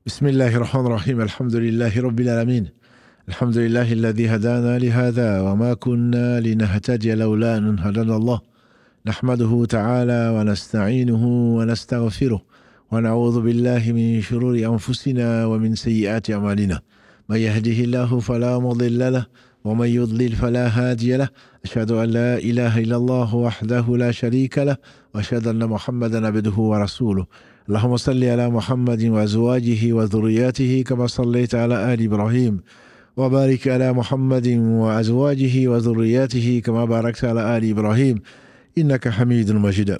بسم الله الرحمن الرحيم الحمد لله رب العالمين الحمد لله الذي هدانا لهذا وما كنا لنهتدي لولا أن هدانا الله نحمده تعالى ونستعينه ونستغفره ونعوذ بالله من شرور أنفسنا ومن سيئات أعمالنا من يهده الله فلا مضل له ومن يضلل فلا هادي له أشهد أن لا إله إلا الله وحده لا شريك له وأشهد أن محمدا عبده ورسوله اللهم صل على محمد وأزواجه وذرياته كما صليت على آل إبراهيم وبارك على محمد وأزواجه وذرياته كما باركت على آل إبراهيم إنك حميد مجيد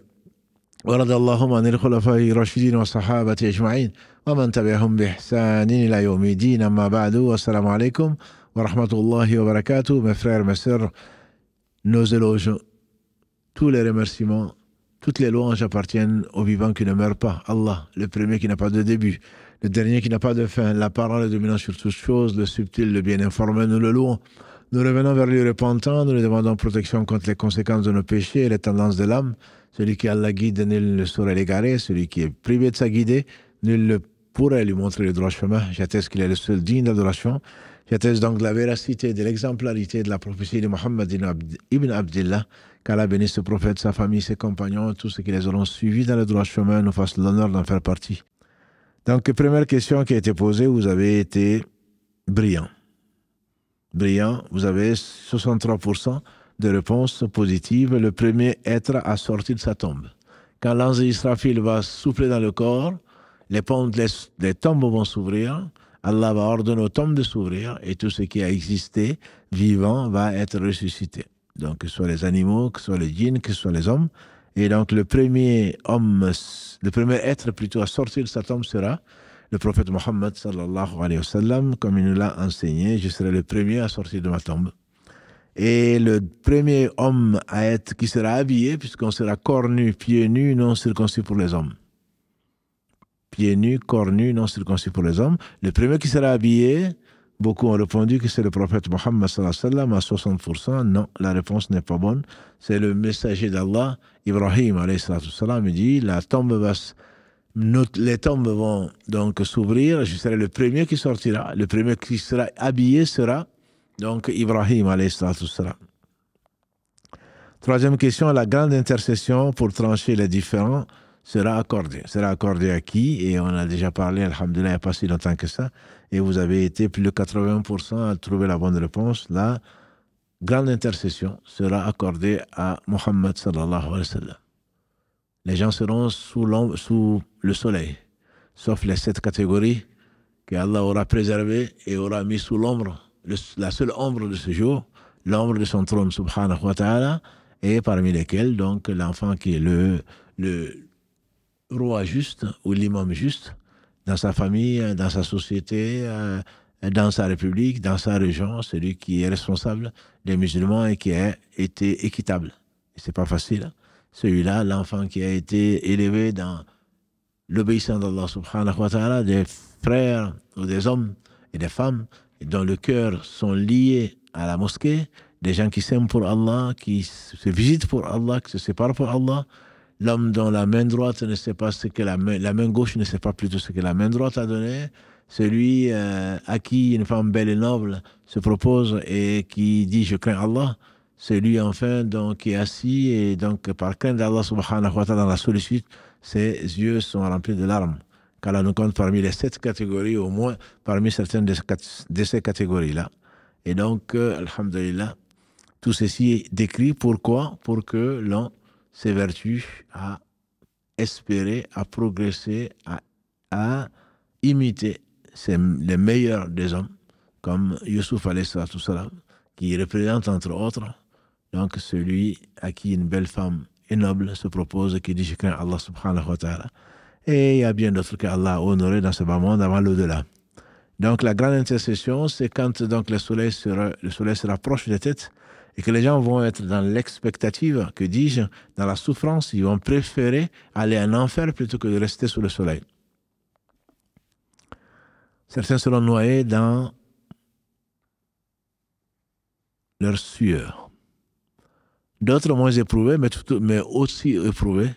ورضي اللهم عن الخلفاء الراشدين والصحابة أجمعين ومن تبعهم بإحسان إلى يوم الدين أما بعد والسلام عليكم ورحمة الله وبركاته. Mes frères, mes sœurs, nos éloges, tous les remerciements, toutes les louanges appartiennent au vivant qui ne meurt pas, Allah, le premier qui n'a pas de début, le dernier qui n'a pas de fin, la parole dominant sur toutes choses, le subtil, le bien informé, nous le louons. Nous revenons vers lui repentant, nous lui demandons protection contre les conséquences de nos péchés et les tendances de l'âme. Celui qui a la guide, nul ne saurait l'égarer. Celui qui est privé de sa guidée, nul ne pourrait lui montrer le droit chemin. J'atteste qu'il est le seul digne d'adoration. J'atteste donc de la véracité, de l'exemplarité de la prophétie de Mohammed ibn Abdillah, qu'Allah bénisse ce prophète, sa famille, ses compagnons, tous ceux qui les auront suivis dans le droit chemin, nous fassent l'honneur d'en faire partie. Donc, première question qui a été posée, vous avez été brillant. Brillant, vous avez 63% de réponses positives. Le premier être à sortir de sa tombe. Quand l'ange Israfil va souffler dans le corps, les tombes vont s'ouvrir. Allah va ordonner aux tombes de s'ouvrir et tout ce qui a existé vivant va être ressuscité. Donc, que ce soit les animaux, que ce soit les djinns, que ce soit les hommes. Et donc, le premier être plutôt à sortir de sa tombe sera le prophète Mohammed sallallahu alayhi wa sallam, comme il nous l'a enseigné, je serai le premier à sortir de ma tombe. Et le premier homme qui sera habillé, puisqu'on sera corps nus, pieds nus, non circoncis pour les hommes. Pieds nus, corps nus, non circoncis pour les hommes. Le premier qui sera habillé, beaucoup ont répondu que c'est le prophète Mohammed sallallahu alayhi wa sallam à 60%. Non, la réponse n'est pas bonne. C'est le messager d'Allah, Ibrahim alayhi sallam, il dit, les tombes vont donc s'ouvrir, je serai le premier qui sortira. Le premier qui sera habillé sera donc Ibrahim alayhi sallam. Troisième question, la grande intercession pour trancher les différends sera accordée. Sera accordée à qui? Et on a déjà parlé, alhamdoulilah, il n'y a pas si longtemps que ça. Et vous avez été plus de 80% à trouver la bonne réponse. La grande intercession sera accordée à Muhammad sallallahu alayhi wa sallam. Les gens seront sous le soleil, sauf les 7 catégories que Allah aura préservées et aura mis sous l'ombre, la seule ombre de ce jour, l'ombre de son trône, subhanahu wa ta'ala, et parmi lesquels, donc, l'enfant qui est le roi juste ou l'imam juste, dans sa famille, dans sa société, dans sa république, dans sa région, celui qui est responsable des musulmans et qui a été équitable. Et c'est pas facile. Celui-là, l'enfant qui a été élevé dans l'obéissance d'Allah subhanahu wa ta'ala, des frères ou des hommes et des femmes dont le cœur sont liés à la mosquée, des gens qui s'aiment pour Allah, qui se visitent pour Allah, qui se séparent pour Allah. L'homme dont la main droite ne sait pas ce que la main gauche ne sait pas plutôt ce que la main droite a donné. Celui à qui une femme belle et noble se propose et qui dit « je crains Allah ». Celui enfin donc, qui est assis et donc par crainte d'Allah subhanahu wa ta'ala dans la solitude, ses yeux sont remplis de larmes. Qu'Allah nous compte parmi les 7 catégories, au moins parmi certaines de ces catégories-là. Et donc, alhamdulillah, tout ceci est décrit. Pourquoi? Pour que l'on s'évertue à espérer, à progresser, à imiter les meilleurs des hommes, comme Yusuf alayhi salatu salam, qui représente entre autres donc celui à qui une belle femme et noble se propose et qui dit « je crains Allah subhanahu wa ta'ala ». Et il y a bien d'autres qu'Allah a honoré dans ce bas monde avant l'au-delà. Donc la grande intercession, c'est quand donc le soleil se rapproche des têtes et que les gens vont être dans l'expectative, que dis-je, dans la souffrance, ils vont préférer aller en enfer plutôt que de rester sous le soleil. Certains seront noyés dans leur sueur. D'autres moins éprouvés, mais aussi éprouvés,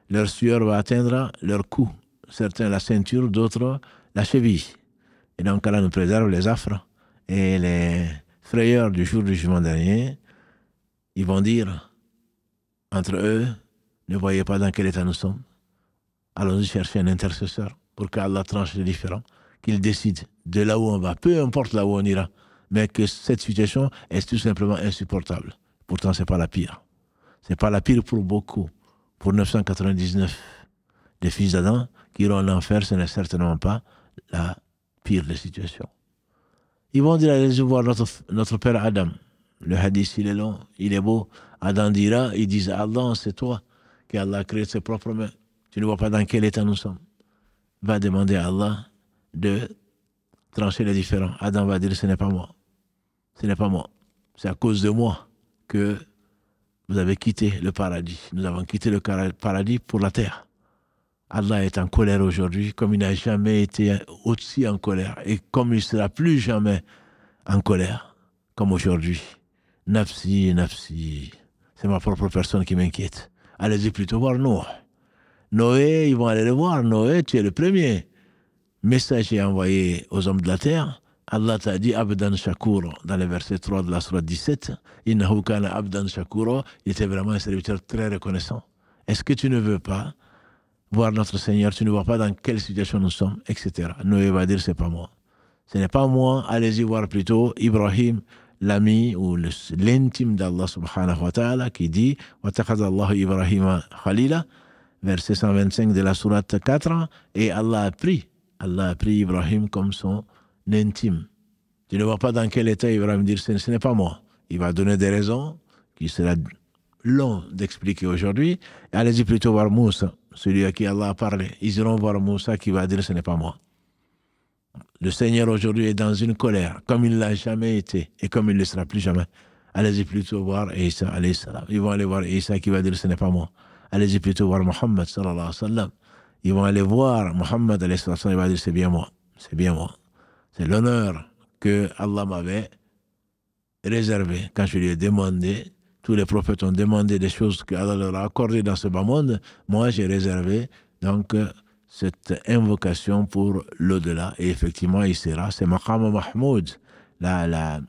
leur sueur va atteindre leur cou. Certains la ceinture, d'autres la cheville. Et donc Allah nous préserve les affres et les frayeurs du jour du jugement dernier. Ils vont dire entre eux, ne voyez pas dans quel état nous sommes. Allons-y chercher un intercesseur pour qu'Allah tranche les différends, qu'il décide de là où on va, peu importe là où on ira, mais que cette situation est tout simplement insupportable. Pourtant, ce n'est pas la pire. Ce n'est pas la pire pour beaucoup. Pour 999 des fils d'Adam qui iront en enfer, ce n'est certainement pas la pire des situations. Ils vont dire, allez voir notre père Adam. Le hadith, il est long, il est beau. Adam dira, ils disent, Allah, c'est toi qui Allah a créé de ses propres mains. Tu ne vois pas dans quel état nous sommes. Va demander à Allah de trancher les différends. Adam va dire, ce n'est pas moi. Ce n'est pas moi. C'est à cause de moi que vous avez quitté le paradis. Nous avons quitté le paradis pour la terre. Allah est en colère aujourd'hui comme il n'a jamais été aussi en colère et comme il ne sera plus jamais en colère comme aujourd'hui. Nafsi, nafsi. C'est ma propre personne qui m'inquiète. Allez-y plutôt voir Noé. Noé, ils vont aller le voir. Noé, tu es le premier messager envoyé aux hommes de la terre. Allah t'a dit Abdan Shakour dans le verset 3 de la sourate 17. Innahu kana Abdan Shakour. Il était vraiment un serviteur très reconnaissant. Est-ce que tu ne veux pas voir notre Seigneur, tu ne vois pas dans quelle situation nous sommes, etc. Noé va dire, c'est pas moi. Ce n'est pas moi, allez-y voir plutôt Ibrahim, l'ami ou l'intime d'Allah subhanahu wa ta'ala, qui dit « وَتَخَذَ اللَّهُ إِبْرَاهِيمَ خَلِيلًا » verset 125 de la sourate 4, et Allah a pris Ibrahim comme son intime. Tu ne vois pas dans quel état Ibrahim dire, ce n'est pas moi. Il va donner des raisons qui sera long d'expliquer aujourd'hui. Allez-y plutôt voir Moussa, celui à qui Allah a parlé. Ils iront voir Moussa qui va dire ce n'est pas moi. Le Seigneur aujourd'hui est dans une colère, comme il ne l'a jamais été et comme il ne le sera plus jamais. Allez-y plutôt voir Isa, alayhi salam. Ils vont aller voir Isa qui va dire ce n'est pas moi. Allez-y plutôt voir Muhammad, sallallahu alayhi wa sallam. Ils vont aller voir Muhammad, alayhi sallam, il va dire c'est bien moi. C'est bien moi. C'est l'honneur que Allah m'avait réservé quand je lui ai demandé. Tous les prophètes ont demandé des choses qu'Allah leur a accordées dans ce bas monde. Moi, j'ai réservé donc cette invocation pour l'au-delà. Et effectivement, il sera. C'est Maqam Mahmoud, la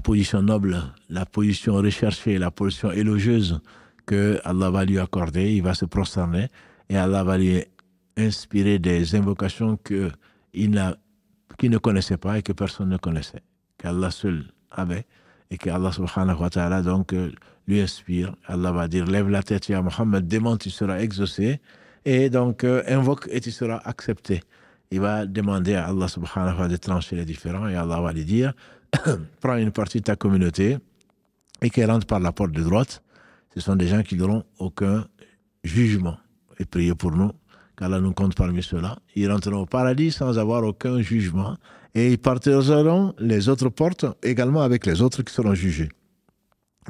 position noble, la position recherchée, la position élogieuse que Allah va lui accorder. Il va se prosterner et Allah va lui inspirer des invocations qu'il ne connaissait pas et que personne ne connaissait. Qu'Allah seul avait et que Allah subhanahu wa ta'ala donc lui inspire. Allah va dire lève la tête ya Muhammad, demande, tu seras exaucé, et donc invoque et tu seras accepté. Il va demander à Allah subhanahu wa ta'ala de trancher les différends et Allah va lui dire prends une partie de ta communauté et qu'elle rentre par la porte de droite. Ce sont des gens qui n'auront aucun jugement, et priez pour nous qu'Allah nous compte parmi ceux-là. Ils rentreront au paradis sans avoir aucun jugement. Et ils partageront les autres portes également avec les autres qui seront jugés.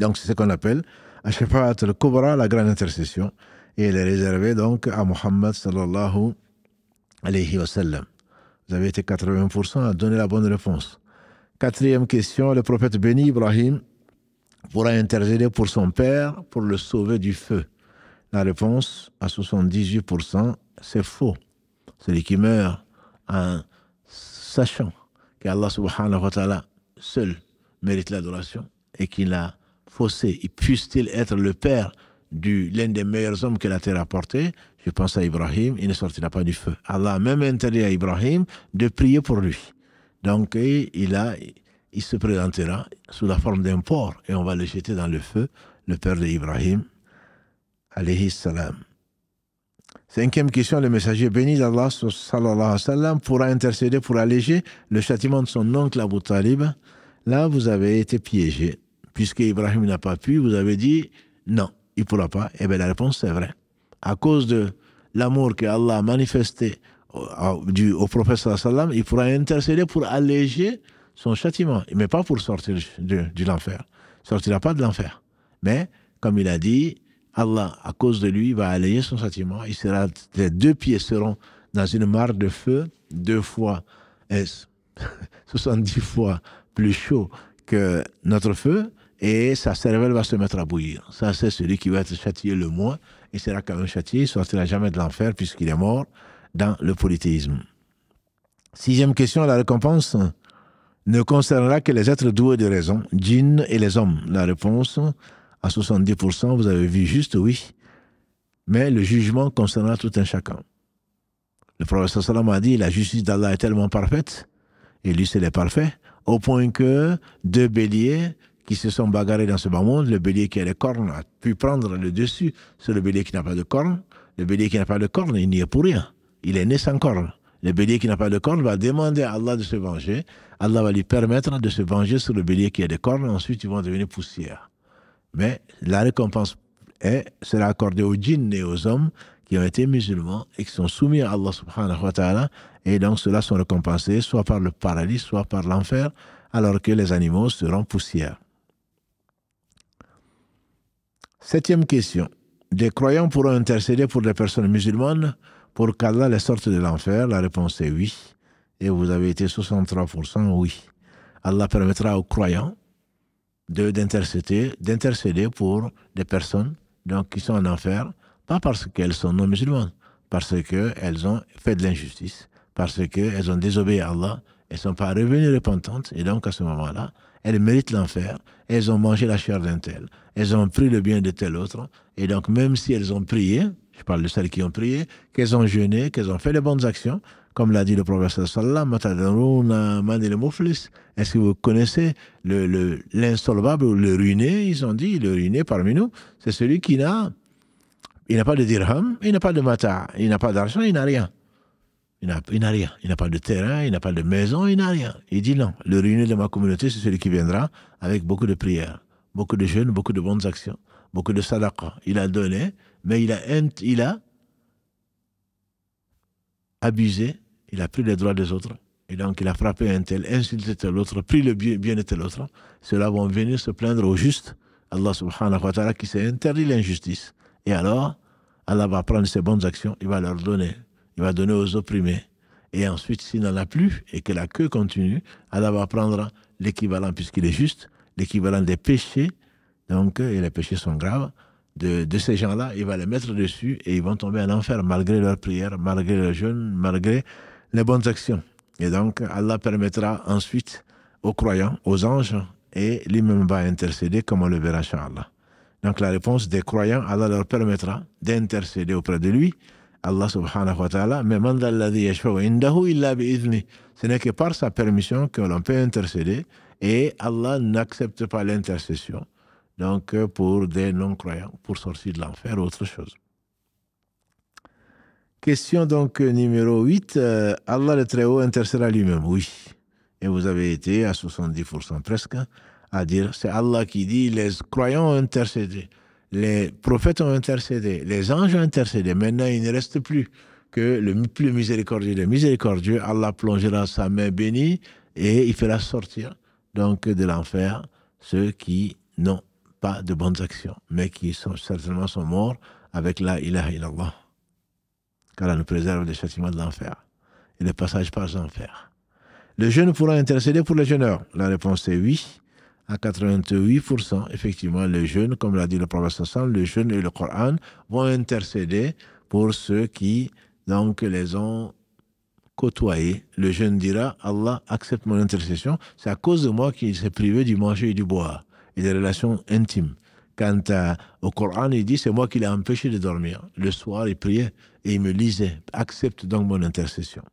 Donc c'est ce qu'on appelle Ashafa'at al-Kubra, la grande intercession. Et elle est réservée donc à Muhammad sallallahu alayhi wa sallam. Vous avez été 80% à donner la bonne réponse. Quatrième question, le prophète béni Ibrahim pourra intercéder pour son père pour le sauver du feu. La réponse à 78%, c'est faux. Celui qui meurt en sachant qu'Allah subhanahu wa ta'ala seul mérite l'adoration et qu'il a faussé, et puisse-t-il être le père de l'un des meilleurs hommes que la terre a porté, je pense à Ibrahim, il ne sortira pas du feu. Allah a même interdit à Ibrahim de prier pour lui. Donc il se présentera sous la forme d'un porc et on va le jeter dans le feu, le père d'Ibrahim, alayhi salam. Cinquième question, le messager béni d'Allah sallallahu alayhi wa sallam pourra intercéder pour alléger le châtiment de son oncle Abu Talib. Là, vous avez été piégé. Puisque Ibrahim n'a pas pu, vous avez dit non, il ne pourra pas. Eh bien, la réponse, c'est vrai. À cause de l'amour que Allah a manifesté au prophète sallallahu alayhi wa sallam, il pourra intercéder pour alléger son châtiment, mais pas pour sortir de l'enfer. Il ne sortira pas de l'enfer. Mais, comme il a dit, Allah, à cause de lui, va alléger son châtiment. Les deux pieds seront dans une mare de feu, 70 fois plus chaud que notre feu, et sa cervelle va se mettre à bouillir. Ça, c'est celui qui va être châtié le moins, il sera quand même châtié, il ne sortira jamais de l'enfer puisqu'il est mort dans le polythéisme. 6e question, la récompense ne concernera que les êtres doués de raison, djinns et les hommes. La réponse, à 70%, vous avez vu juste oui, mais le jugement concernera tout un chacun. Le prophète sallam a dit, la justice d'Allah est tellement parfaite, et lui c'est le parfait, au point que 2 béliers qui se sont bagarrés dans ce bas monde, le bélier qui a les cornes a pu prendre le dessus sur le bélier qui n'a pas de cornes. Le bélier qui n'a pas de cornes, il n'y est pour rien. Il est né sans cornes. Le bélier qui n'a pas de cornes va demander à Allah de se venger. Allah va lui permettre de se venger sur le bélier qui a des cornes. Ensuite, ils vont devenir poussière. Mais la récompense sera accordée aux djinns et aux hommes qui ont été musulmans et qui sont soumis à Allah subhanahu wa ta'ala. Et donc, ceux-là sont récompensés soit par le paradis, soit par l'enfer, alors que les animaux seront poussière. 7e question. Des croyants pourront intercéder pour des personnes musulmanes pour qu'Allah les sorte de l'enfer? La réponse est oui. Et vous avez été 63% oui. Allah permettra aux croyants d'intercéder pour des personnes donc, qui sont en enfer, pas parce qu'elles sont non musulmanes, parce qu'elles ont fait de l'injustice, parce qu'elles ont désobéi à Allah, elles ne sont pas revenues repentantes, et donc à ce moment-là, elles méritent l'enfer, elles ont mangé la chair d'un tel, elles ont pris le bien de tel autre, et donc même si elles ont prié, je parle de celles qui ont prié, qu'elles ont jeûné, qu'elles ont fait les bonnes actions, comme l'a dit le prophète sallallahu alayhi wa sallam, est-ce que vous connaissez l'insolvable ou le ruiné? Ils ont dit, le ruiné parmi nous, c'est celui qui n'a pas de dirham, il n'a pas de mata, il n'a pas d'argent, il n'a rien. Il n'a rien. Il n'a pas de terrain, il n'a pas de maison, il n'a rien. Il dit non, le ruiné de ma communauté, c'est celui qui viendra avec beaucoup de prières, beaucoup de jeûnes, beaucoup de bonnes actions, beaucoup de sadaqa. Il a donné, mais il a abusé, il a pris les droits des autres. Et donc il a frappé un tel, insulté tel autre, pris le bien de tel autre. Ceux-là vont venir se plaindre au juste, Allah subhanahu wa ta'ala, qui s'est interdit l'injustice. Et alors, Allah va prendre ses bonnes actions, il va leur donner. Il va donner aux opprimés. Et ensuite, s'il n'en a plus et que la queue continue, Allah va prendre l'équivalent, puisqu'il est juste, l'équivalent des péchés, donc, et les péchés sont graves, de ces gens-là, il va les mettre dessus et ils vont tomber en enfer malgré leurs prières, malgré leurs jeûnes, malgré les bonnes actions. Et donc, Allah permettra ensuite aux croyants, aux anges, et lui-même va intercéder comme on le verra, Inch'Allah. Donc, la réponse des croyants, Allah leur permettra d'intercéder auprès de lui, Allah subhanahu wa ta'ala, mais ce n'est que par sa permission que l'on peut intercéder et Allah n'accepte pas l'intercession. Donc, pour des non-croyants, pour sortir de l'enfer ou autre chose. Question donc numéro 8. Allah le Très-Haut intercédera lui-même, oui. Et vous avez été à 70% presque à dire, c'est Allah qui dit, les croyants ont intercédé. Les prophètes ont intercédé, les anges ont intercédé. Maintenant, il ne reste plus que le plus miséricordieux des miséricordieux. Allah plongera sa main bénie et il fera sortir donc de l'enfer ceux qui n'ont pas de bonnes actions, mais qui certainement sont morts avec la ilaha illallah. Car elle nous préserve des châtiments de l'enfer et le passage par l'enfer. Le jeûne pourra intercéder pour les jeûneurs. La réponse est oui. À 88%, effectivement, le jeûne, comme l'a dit le prophète sallallahu alayhi wa sallam, le jeûne et le Coran vont intercéder pour ceux qui, donc, les ont côtoyés. Le jeûne dira, Allah accepte mon intercession, c'est à cause de moi qu'il s'est privé du manger et du boire, et des relations intimes. Quant au Coran, il dit, c'est moi qui l'ai empêché de dormir. Le soir, il priait et il me lisait. Accepte donc mon intercession.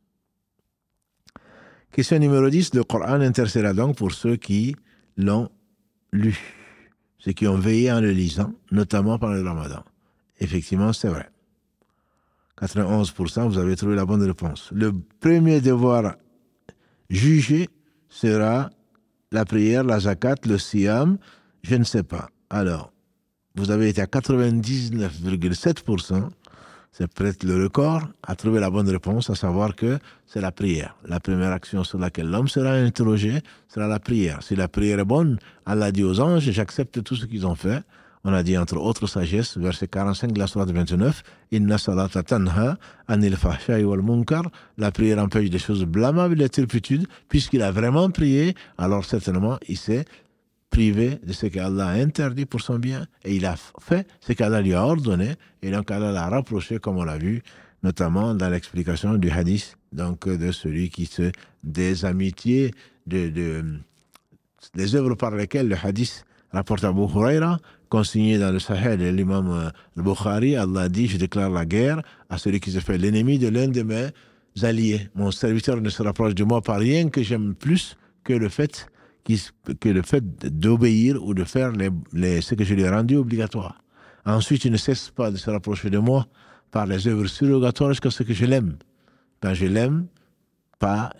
Question numéro 10, le Coran intercédera donc pour ceux qui l'ont lu, ceux qui ont veillé en le lisant, notamment pendant le Ramadan. Effectivement, c'est vrai. 91%, vous avez trouvé la bonne réponse. Le premier devoir jugé sera la prière, la zakat, le siyam, je ne sais pas. Alors, vous avez été à 99,7%, c'est peut-être le record, à trouver la bonne réponse, à savoir que c'est la prière. La première action sur laquelle l'homme sera interrogé sera la prière. Si la prière est bonne, Allah dit aux anges, j'accepte tout ce qu'ils ont fait. On a dit entre autres sagesse, verset 45 de la sourate 29, Inna salata tanha anil fahsha'i wal munkar. La prière empêche des choses blâmables et des turpitudes. Puisqu'il a vraiment prié, alors certainement il s'est privé de ce qu'Allah a interdit pour son bien, et il a fait ce qu'Allah lui a ordonné, et donc Allah l'a rapproché, comme on l'a vu, notamment dans l'explication du hadith, donc de celui qui se... des amitiés, les œuvres par lesquelles le hadith rapporte Abu Huraira, consigné dans le Sahih de l'imam al-Bukhari, Allah dit, je déclare la guerre à celui qui se fait l'ennemi de l'un de mes alliés. Mon serviteur ne se rapproche de moi par rien que j'aime plus que le fait d'obéir ou de faire ce que je lui ai rendu obligatoire. Ensuite, il ne cesse pas de se rapprocher de moi par les œuvres surrogatoires jusqu'à ce que je l'aime. Quand je l'aime,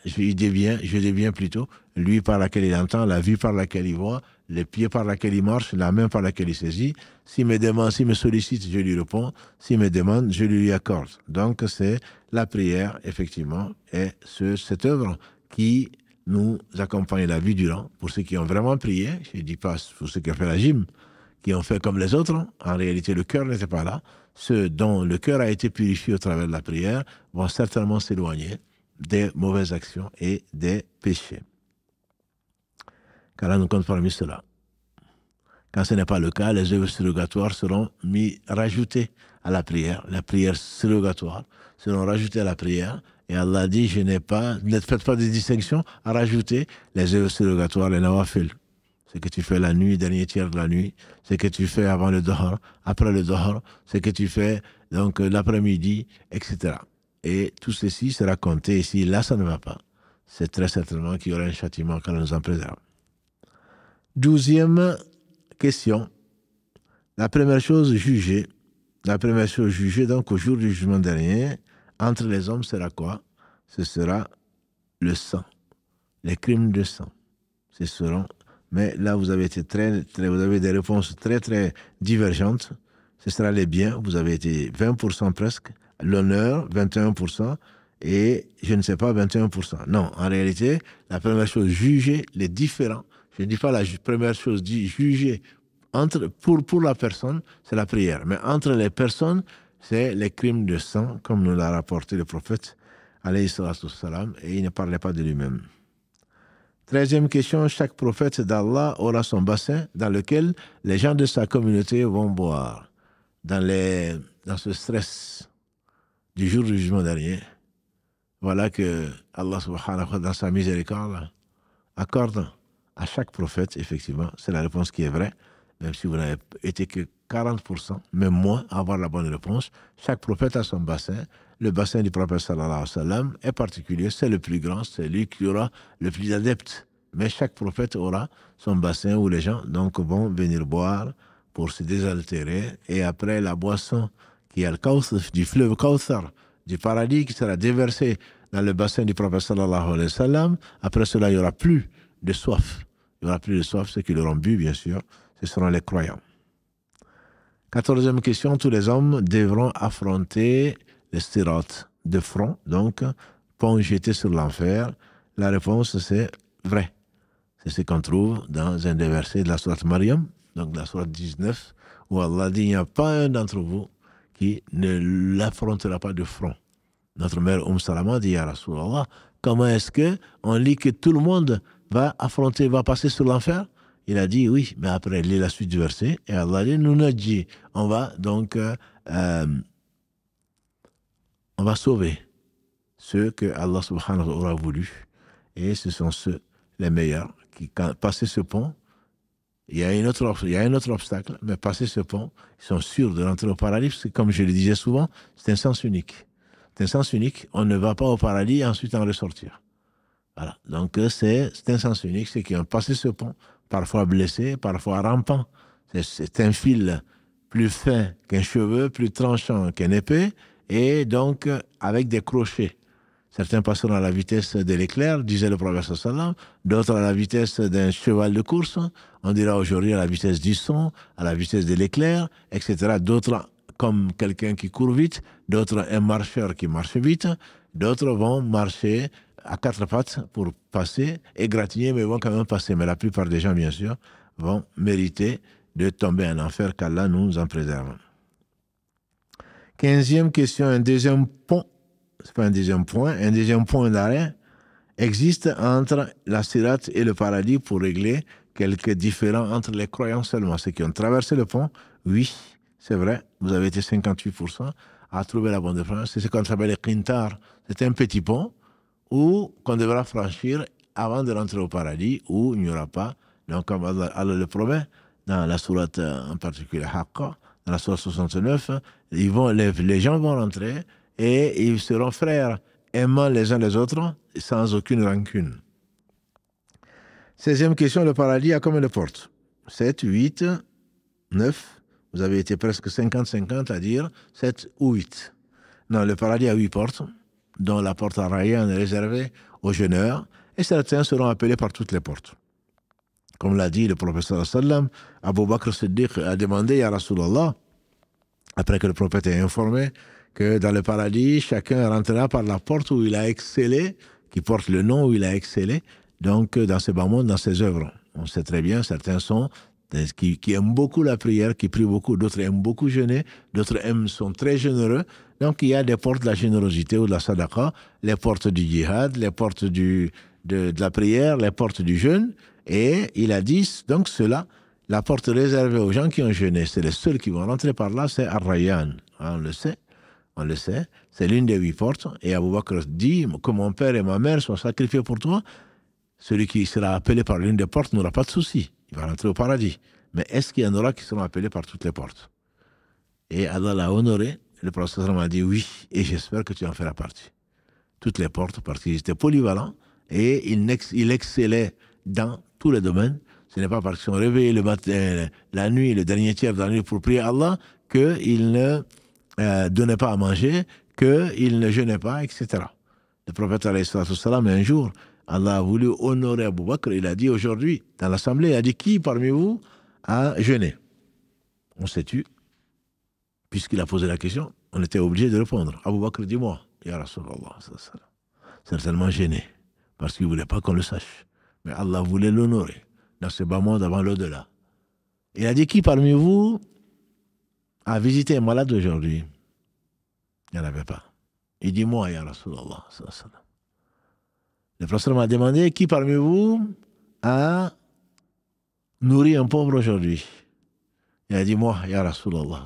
je deviens plutôt lui par laquelle il entend, la vue par laquelle il voit, les pieds par laquelle il marche, la main par laquelle il saisit. S'il me sollicite, je lui réponds. S'il me demande, je lui accorde. Donc, c'est la prière, effectivement, et cette œuvre qui nous accompagne la vie durant. Pour ceux qui ont vraiment prié, je ne dis pas pour ceux qui ont fait la gym, qui ont fait comme les autres, en réalité, le cœur n'était pas là. Ceux dont le cœur a été purifié au travers de la prière vont certainement s'éloigner des mauvaises actions et des péchés. Car là, nous compte parmi cela. Quand ce n'est pas le cas, les œuvres surrogatoires seront rajoutées à la prière. Les prières surrogatoires seront rajoutées à la prière. Et Allah dit, ne faites pas de distinction à rajouter les œuvres surrogatoires, les nawafil. Ce que tu fais la nuit, dernier tiers de la nuit, ce que tu fais avant le dohar, après le dohar, ce que tu fais donc l'après-midi, etc. Et tout ceci sera compté. Et si là, ça ne va pas, c'est très certainement qu'il y aura un châtiment quand nous en préserve. 12e question. La première chose jugée, donc au jour du jugement dernier, entre les hommes sera quoi? Ce sera le sang, les crimes de sang. Mais là, vous avez vous avez des réponses très, très divergentes. Ce sera les biens, vous avez été 20% presque. L'honneur, 21%. Et je ne sais pas, 21%. Non, en réalité, la première chose, juger les différents. Je ne dis pas la première chose, juger pour la personne, c'est la prière. Mais entre les personnes, c'est les crimes de sang, comme nous l'a rapporté le prophète, alayhi salatu wassalam, et il ne parlait pas de lui-même. 13e question, chaque prophète d'Allah aura son bassin dans lequel les gens de sa communauté vont boire. Dans ce stress du jour du jugement dernier, voilà que Allah subhanahu wa ta'ala, dans sa miséricorde, accorde à chaque prophète, effectivement, c'est la réponse qui est vraie, même si vous n'avez été que 40%, même moins, à avoir la bonne réponse. Chaque prophète a son bassin. Le bassin du prophète sallallahu alayhi wa sallam est particulier, c'est le plus grand, c'est lui qui aura le plus d'adeptes. Mais chaque prophète aura son bassin où les gens donc vont venir boire pour se désaltérer. Et après la boisson qui est le Kawthar, du fleuve Kawthar, du paradis qui sera déversé dans le bassin du prophète sallallahu alayhi wa sallam, après cela, il n'y aura plus de soif. Il n'y aura plus de soif, ceux qui l'auront bu, bien sûr, ce seront les croyants. 14e question, tous les hommes devront affronter le sirat de front, donc pont jeté sur l'enfer. La réponse, c'est vrai. C'est ce qu'on trouve dans un des versets de la sourate Maryam, donc la sourate 19, où Allah dit, il n'y a pas un d'entre vous qui ne l'affrontera pas de front. Notre mère Salama dit, ya Rasulallah, comment est-ce qu'on lit que tout le monde va passer sur l'enfer? Il a dit oui, mais après, il lit la suite du verset, et Allah dit, nous a dit, on va donc, on va sauver ceux que Allah subhanahu wa ta'ala aura voulu, et ce sont ceux, les meilleurs, qui, quand passer ce pont, il y a un autre obstacle, mais passer ce pont, ils sont sûrs de rentrer au paradis, parce que comme je le disais souvent, c'est un sens unique. C'est un sens unique, on ne va pas au paradis et ensuite en ressortir. Voilà, donc c'est un sens unique, c'est qu'ils ont passé ce pont, parfois blessés, parfois rampants. C'est un fil plus fin qu'un cheveu, plus tranchant qu'une épée, et donc avec des crochets. Certains passeront à la vitesse de l'éclair, disait le prophète sallallahu, d'autres à la vitesse d'un cheval de course, on dira aujourd'hui à la vitesse du son, à la vitesse de l'éclair, etc. D'autres comme quelqu'un qui court vite, d'autres un marcheur qui marche vite, d'autres vont marcher à quatre pattes pour passer, égratigner, mais vont quand même passer. Mais la plupart des gens, bien sûr, vont mériter de tomber en enfer, qu'Allah nous en préserve. 15e question, un deuxième pont, c'est pas un deuxième point, un deuxième point d'arrêt existe entre la sirat et le paradis pour régler quelques différends entre les croyants seulement. Ceux qui ont traversé le pont, oui, c'est vrai, vous avez été 58% à trouver la bonne réponse. C'est ce qu'on appelle les qintar. C'est un petit pont qu'on devra franchir avant de rentrer au paradis, où il n'y aura pas. Donc, comme Allah le promet, dans la sourate en particulier Haqqa, dans la sourate 69, les gens vont rentrer et ils seront frères, aimant les uns les autres, sans aucune rancune. 16e question, le paradis a combien de portes? 7, 8, 9. Vous avez été presque 50-50 à dire 7 ou 8. Non, le paradis a 8 portes, dont la porte à Rayyan est réservée aux jeûneurs, et certains seront appelés par toutes les portes. Comme l'a dit le prophète sallam, Abu Bakr Siddiq a demandé à Rasulallah, après que le prophète ait informé, que dans le paradis, chacun rentrera par la porte où il a excellé, qui porte le nom où il a excellé, donc dans ce bas monde, dans ses œuvres. On sait très bien, certains sont qui aiment beaucoup la prière, qui prient beaucoup, d'autres aiment beaucoup jeûner, d'autres sont très généreux. Donc il y a des portes de la générosité ou de la sadaqa, les portes du djihad, les portes de la prière, les portes du jeûne. Et il a dit, donc cela, la porte réservée aux gens qui ont jeûné, c'est les seuls qui vont rentrer par là, c'est Ar-Rayyan. On le sait, c'est l'une des 8 portes. Et Abu Bakr dit que mon père et ma mère soient sacrifiés pour toi. Celui qui sera appelé par l'une des portes n'aura pas de souci. Il va rentrer au paradis. Mais est-ce qu'il y en aura qui seront appelés par toutes les portes? Et Allah l'a honoré. Le prophète m'a dit oui, et j'espère que tu en feras partie. Toutes les portes, parce qu'ils étaient polyvalents et il excellait dans tous les domaines. Ce n'est pas parce qu'ils sont réveillés le matin, la nuit, le dernier tiers de la nuit pour prier Allah, qu'ils ne donnaient pas à manger, qu'ils ne jeûnaient pas, etc. Le prophète, alayhi salatu wassalam, un jour, Allah a voulu honorer Abu Bakr. Il a dit aujourd'hui, dans l'assemblée, il a dit, qui parmi vous a jeûné? On s'est tu. Puisqu'il a posé la question, on était obligé de répondre. Abu Bakr dit, moi, ya Rasulallah, certainement gêné, parce qu'il ne voulait pas qu'on le sache. Mais Allah voulait l'honorer dans ce bas monde avant l'au-delà. Il a dit, qui parmi vous a visité un malade aujourd'hui? Il n'y en avait pas. Il dit, moi, ya Rasulallah, le prophète m'a demandé, qui parmi vous a nourri un pauvre aujourd'hui? Il a dit, moi, ya Rasulallah.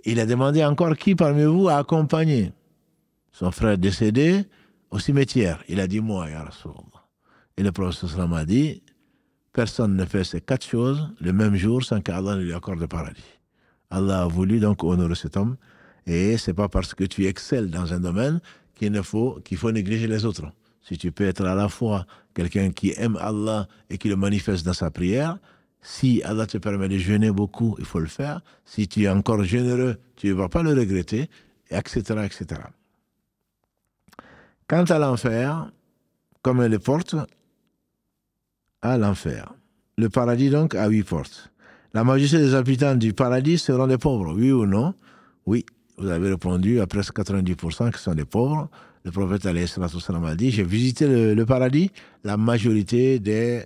Il a demandé encore, qui parmi vous a accompagné son frère décédé au cimetière? Il a dit, moi, ya Rasulallah. Et le prophète m'a dit, personne ne fait ces 4 choses le même jour sans qu'Allah ne lui accorde le paradis. Allah a voulu donc honorer cet homme, et ce n'est pas parce que tu excelles dans un domaine qu'il faut négliger les autres. Si tu peux être à la fois quelqu'un qui aime Allah et qui le manifeste dans sa prière, si Allah te permet de jeûner beaucoup, il faut le faire. Si tu es encore généreux, tu ne vas pas le regretter, etc., etc. Quant à l'enfer, comme les portes à l'enfer. Le paradis donc a 8 portes. La majorité des habitants du paradis seront des pauvres, oui ou non? Oui. Vous avez répondu à presque 90% qui sont des pauvres. Le prophète alayhi salam a dit, j'ai visité le paradis, la majorité des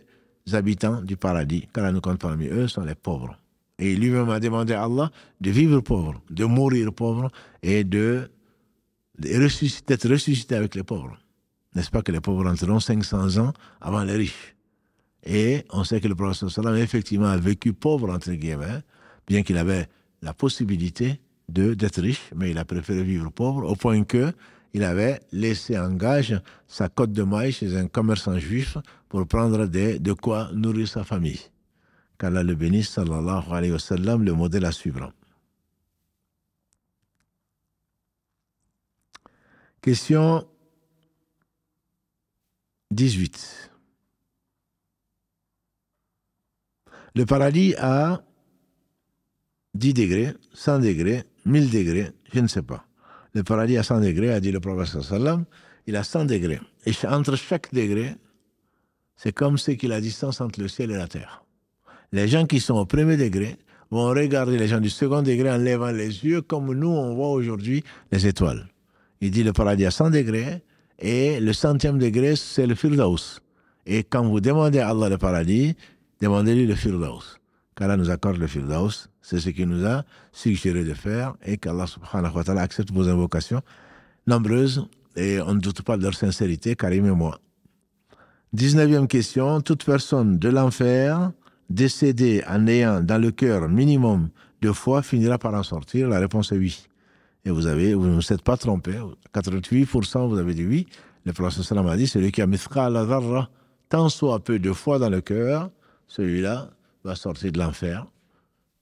habitants du paradis, car nous compte parmi eux, sont les pauvres. Et lui-même a demandé à Allah de vivre pauvre, de mourir pauvre et d'être ressuscité avec les pauvres. N'est-ce pas que les pauvres rentreront 500 ans avant les riches? Et on sait que le prophète sallam effectivement a vécu pauvre, entre guillemets, bien qu'il avait la possibilité d'être riche, mais il a préféré vivre pauvre, au point qu'il avait laissé en gage sa côte de maïs chez un commerçant juif pour prendre de quoi nourrir sa famille. Qu'Allah le bénisse, sallallahu alayhi wa sallam, le modèle à suivre. Question 18. Le paradis a 10 degrés, 100 degrés, 1000 degrés, je ne sais pas. Le paradis a 100 degrés, a dit le prophète sallam, il a 100 degrés. Et entre chaque degré, c'est comme ce qu'est la distance entre le ciel et la terre. Les gens qui sont au premier degré vont regarder les gens du second degré en levant les yeux comme nous, on voit aujourd'hui les étoiles. Il dit le paradis a 100 degrés et le 100e degré, c'est le Firdaus. Et quand vous demandez à Allah le paradis, demandez-lui le Firdaus. Qu'Allah nous accorde le Firdaus, c'est ce qu'il nous a suggéré de faire et qu'Allah subhanahu wa ta'ala accepte vos invocations nombreuses et on ne doute pas de leur sincérité, Karim et moi. 19e question. Toute personne de l'enfer décédée en ayant dans le cœur minimum de foi finira par en sortir. La réponse est oui. Et vous ne vous êtes pas trompé. 88% vous avez dit oui. Le prophète sallam a dit, celui qui a mithqala dharra, tant soit peu de foi dans le cœur, celui-là va sortir de l'enfer.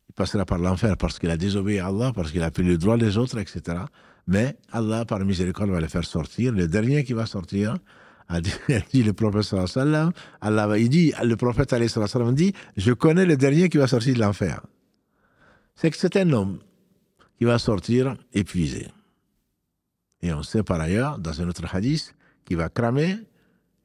Il passera par l'enfer parce qu'il a désobéi à Allah, parce qu'il a pris le droit des autres, etc. Mais Allah, par miséricorde, va le faire sortir. Le dernier qui va sortir, a dit le prophète sallam, le prophète sallam dit, je connais le dernier qui va sortir de l'enfer. C'est que c'est un homme qui va sortir épuisé. Et on sait par ailleurs, dans un autre hadith, qu'il va cramer,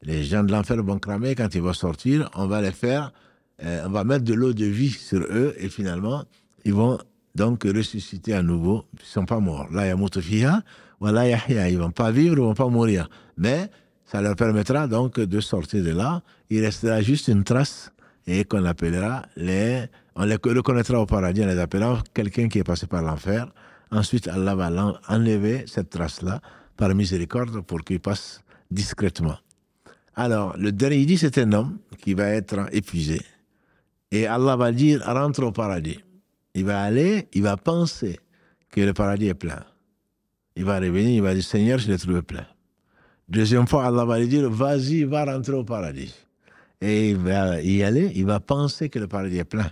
les gens de l'enfer vont cramer, quand il va sortir, on va les faire, on va mettre de l'eau de vie sur eux, et finalement, ils vont donc ressusciter à nouveau, ils ne sont pas morts. La yamutu fiha, wa la yahya, ils ne vont pas vivre, ils ne vont pas mourir. Mais ça leur permettra donc de sortir de là, il restera juste une trace, et qu'on appellera on les reconnaîtra au paradis, on les appellera quelqu'un qui est passé par l'enfer. Ensuite, Allah va enlever cette trace-là par miséricorde pour qu'il passe discrètement. Alors, le dernier, il dit, c'est un homme qui va être épuisé. Et Allah va dire, rentre au paradis. Il va aller, il va penser que le paradis est plein. Il va revenir, il va dire, Seigneur, je l'ai trouvé plein. Deuxième fois, Allah va lui dire, vas-y, va rentrer au paradis. Et il va y aller, il va penser que le paradis est plein.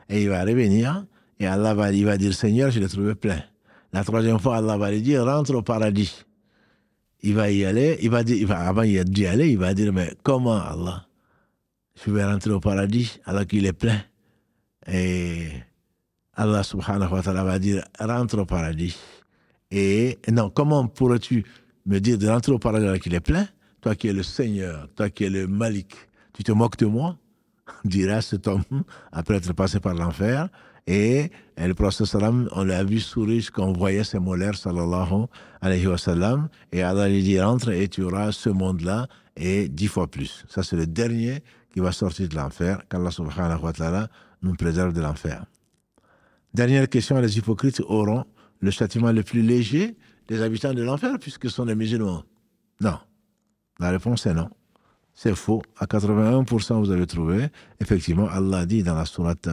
Et il va revenir, et il va dire, Seigneur, je l'ai trouvé plein. La troisième fois, Allah va lui dire, rentre au paradis. Il va y aller, avant d'y aller, il va dire, mais comment Allah, je vais rentrer au paradis alors qu'il est plein? Et Allah subhanahu wa ta'ala va dire, rentre au paradis. Et non, comment pourrais-tu me dire de rentrer au paradis alors qu'il est plein? Toi qui es le Seigneur, toi qui es le Malik, tu te moques de moi? Dira cet homme, après être passé par l'enfer. Et le prophète sallam, on l'a vu sourire jusqu'on voyait ses molaires, sallallahu alayhi wa sallam. Et Allah lui dit, rentre et tu auras ce monde-là et 10 fois plus. Ça, c'est le dernier qui va sortir de l'enfer, qu'Allah subhanahu wa ta'ala nous préserve de l'enfer. Dernière question, les hypocrites auront le châtiment le plus léger des habitants de l'enfer, puisque ce sont les musulmans? Non. La réponse est non. C'est faux. À 81%, vous avez trouvé. Effectivement, Allah dit dans la sourate,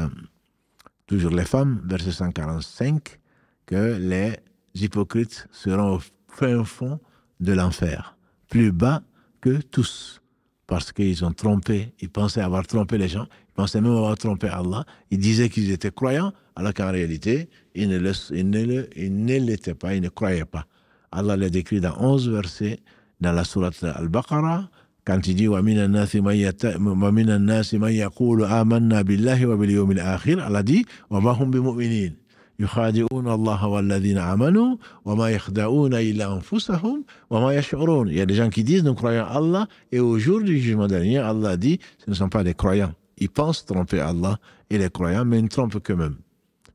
toujours les femmes, verset 145, que les hypocrites seront au fin fond de l'enfer, plus bas que tous, parce qu'ils ont trompé, ils pensaient avoir trompé les gens, ils pensaient même avoir trompé Allah, ils disaient qu'ils étaient croyants, alors qu'en réalité, ils ne l'étaient pas, ils ne croyaient pas. Allah les décrit dans 11 versets dans la sourate Al-Baqarah, quand il dit وَمِنَ النَّاسِ مَنْ يَقُولُ آمَنَّا بِاللَّهِ وَبِالْيَوْمِ الْآخِرِ, Allah dit وَمَا هُمْ بِمُؤْمِنِينَ يُخَادِعُونَ اللَّهَ وَالَّذِينَ آمَنُوا وَمَا يَخْدَعُونَ إِلَّا أَنفُسَهُمْ وَمَا يَشْعُرُونَ. Il y a des gens qui disent nous croyons à Allah, et au jour du jugement dernier, Allah dit ce ne sont pas des croyants. Ils pensent tromper Allah et les croyants, mais ils ne trompent qu'eux-mêmes.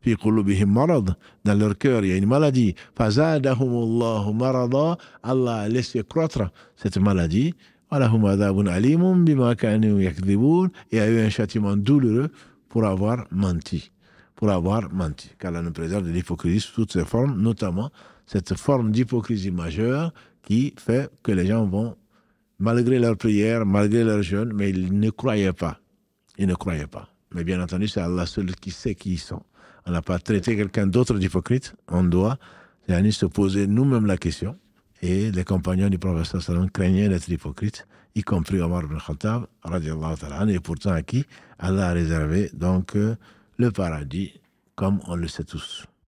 في قلوبهم مرض, dans leur cœur il y a une maladie. فزادهم الله مرضا, Allah a laissé croître cette maladie. ولهم عذاب أليم بما كانوا يكذبون, et a eu un châtiment douloureux pour avoir menti. Qu'Allah nous préserve de l'hypocrisie sous toutes ses formes, notamment cette forme d'hypocrisie majeure qui fait que les gens vont, malgré leurs prières, malgré leurs jeûnes, mais ils ne croyaient pas. Mais bien entendu, c'est Allah seul qui sait qui ils sont. On n'a pas traité quelqu'un d'autre d'hypocrite, on doit se poser nous-mêmes la question. Et les compagnons du prophète sallam craignaient d'être hypocrites, y compris Omar ibn Khattab, radiallahu ta'ala, et pourtant à qui Allah a réservé donc le paradis, comme on le sait tous.